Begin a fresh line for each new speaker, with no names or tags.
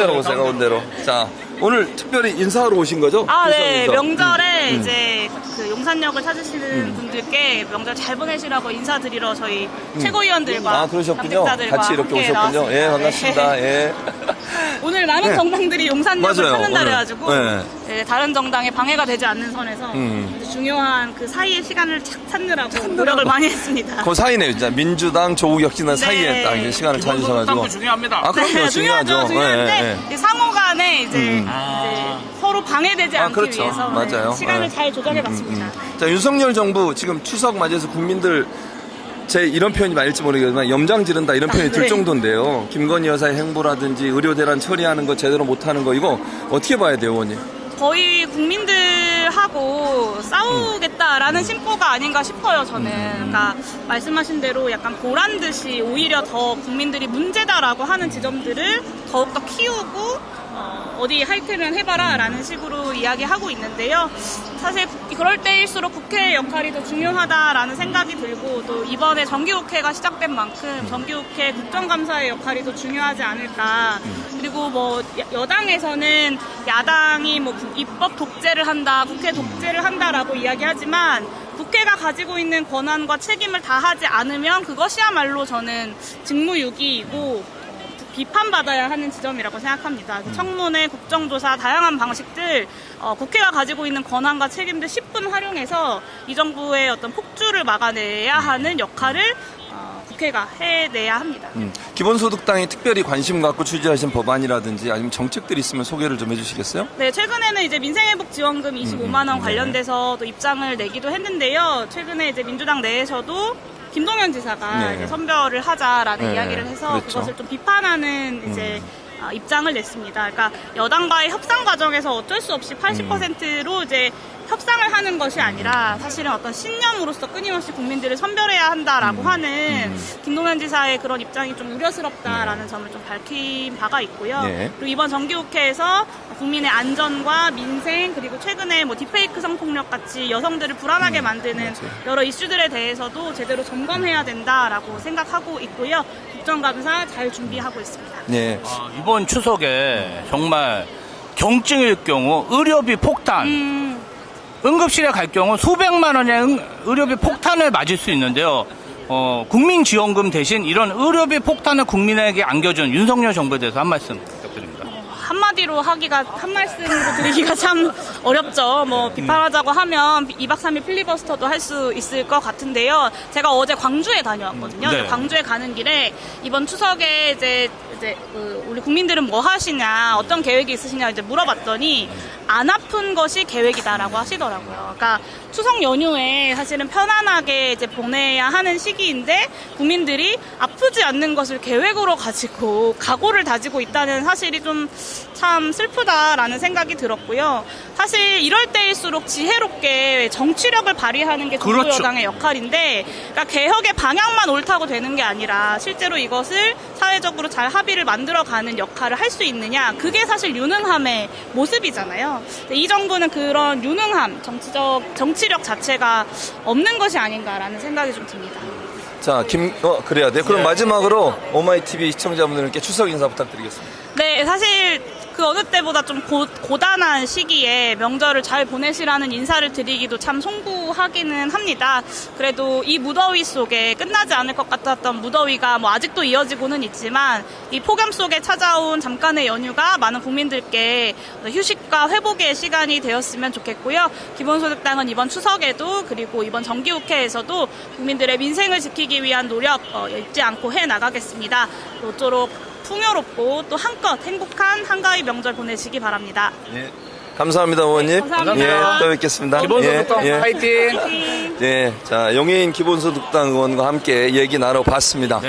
가운데로 오세요, 가운데로. 자, 오늘 특별히 인사하러 오신 거죠?
네.
인사.
명절에 이제 그 용산역을 찾으시는 분들께 명절 잘 보내시라고 인사드리러 저희 최고위원들과
그러셨군요.
당직자들과
같이 이렇게
함께
오셨군요.
나왔습니다.
예, 반갑습니다.
네.
예.
오늘 많은 정당들이 용산역을
맞아요,
찾는다
오늘.
그래가지고
네.
네, 다른 정당에 방해가 되지 않는 선에서 중요한 그 사이의 시간을 찾느라고 노력을 많이 했습니다.
그 사이네요, 진짜. 민주당, 조국혁신당
네.
사이에 딱 이제 시간을 찾으셔가지고.
중요합니다.
아, 그럼요, 중요하죠.
중요한데
예, 예.
이제 상호간에 이제 서로 방해되지 않기
그렇죠.
위해서
맞아요.
시간을
예.
잘 조정해봤습니다.
자, 윤석열 정부 지금 추석 맞이해서 국민들 제 이런 표현이 맞을지 모르겠지만 염장 지른다 이런 표현이 들
네.
정도인데요. 김건희 여사의 행보라든지 의료 대란 처리하는 거 제대로 못하는 거 이거 어떻게 봐야 돼요, 의원님?
거의 국민들하고 싸우겠다라는 심보가 아닌가 싶어요, 저는. 그러니까 말씀하신 대로 약간 보란 듯이 오히려 더 국민들이 문제다라고 하는 지점들을 더욱더 키우고 어디 할 테면 해봐라 라는 식으로 이야기하고 있는데요. 사실 그럴 때일수록 국회의 역할이 더 중요하다라는 생각이 들고 또 이번에 정기국회가 시작된 만큼 정기국회 국정감사의 역할이 더 중요하지 않을까. 그리고 뭐 여당에서는 야당이 뭐 입법 독재를 한다, 국회 독재를 한다라고 이야기하지만 국회가 가지고 있는 권한과 책임을 다하지 않으면 그것이야말로 저는 직무유기이고 비판받아야 하는 지점이라고 생각합니다. 청문회, 국정조사, 다양한 방식들 국회가 가지고 있는 권한과 책임들 10분 활용해서 이 정부의 어떤 폭주를 막아내야 하는 역할을 국회가 해내야 합니다.
기본소득당이 특별히 관심 갖고 취재하신 법안이라든지 아니면 정책들이 있으면 소개를 좀 해주시겠어요?
네, 최근에는 이제 민생회복지원금 25만 원 관련돼서 또 입장을 내기도 했는데요. 최근에 이제 민주당 내에서도 김동연 지사가 이제 선별을 하자라는 이야기를 해서
그렇죠.
그것을 좀 비판하는 이제 입장을 냈습니다. 그러니까 여당과의 협상 과정에서 어쩔 수 없이 80%로 이제 협상을 하는 것이 아니라 사실은 어떤 신념으로서 끊임없이 국민들을 선별해야 한다라고 하는 김동연 지사의 그런 입장이 좀 우려스럽다라는 점을 좀 밝힌 바가 있고요. 그리고 이번 정기국회에서 국민의 안전과 민생 그리고 최근에 뭐 딥페이크 성폭력 같이 여성들을 불안하게 만드는 여러 이슈들에 대해서도 제대로 점검해야 된다라고 생각하고 있고요. 국정감사 잘 준비하고 있습니다.
네.
이번 추석에 정말 경증일 경우 의료비 폭탄, 응급실에 갈 경우 수백만 원의 의료비 폭탄을 맞을 수 있는데요. 국민지원금 대신 이런 의료비 폭탄을 국민에게 안겨준 윤석열 정부에 대해서 한 말씀 부탁드립니다.
한마디로 한 말씀으로 드리기가 참 어렵죠. 뭐 비판하자고 하면 2박 3일 필리버스터도 할 수 있을 것 같은데요. 제가 어제 광주에 다녀왔거든요.
네.
광주에 가는 길에 이번 추석에 이제 우리 국민들은 뭐 하시냐, 어떤 계획이 있으시냐 이제 물어봤더니 안 아픈 것이 계획이다라고 하시더라고요. 그러니까 추석 연휴에 사실은 편안하게 이제 보내야 하는 시기인데 국민들이 아프지 않는 것을 계획으로 가지고 각오를 다지고 있다는 사실이 좀 참 슬프다라는 생각이 들었고요. 사실 이럴 때일수록 지혜롭게 정치력을 발휘하는 게 정부
그렇죠.
여당의 역할인데 그러니까 개혁의 방향만 옳다고 되는 게 아니라 실제로 이것을 사회적으로 잘 합의를 만들어가는 역할을 할 수 있느냐 그게 사실 유능함의 모습이잖아요. 이 정부는 그런 유능함, 정치력 자체가 없는 것이 아닌가라는 생각이 좀 듭니다.
자, 그래야 돼요. 그럼 마지막으로 오마이TV 시청자분들께 추석 인사 부탁드리겠습니다.
네, 사실 그 어느 때보다 좀 고단한 시기에 명절을 잘 보내시라는 인사를 드리기도 참 송구하기는 합니다. 그래도 이 무더위 속에 끝나지 않을 것 같았던 무더위가 뭐 아직도 이어지고는 있지만 이 폭염 속에 찾아온 잠깐의 연휴가 많은 국민들께 휴식과 회복의 시간이 되었으면 좋겠고요. 기본소득당은 이번 추석에도 그리고 이번 정기국회에서도 국민들의 민생을 지키기 위한 노력 잊지 않고 해나가겠습니다. 모쪼록 풍요롭고 또 한껏 행복한 한가위 명절 보내시기 바랍니다.
예. 감사합니다, 의원님.
감사합니다.
예, 또 뵙겠습니다.
기본소득당
예, 예.
화이팅!
네, 자, 용해인 기본소득당 의원과 함께 얘기 나눠봤습니다.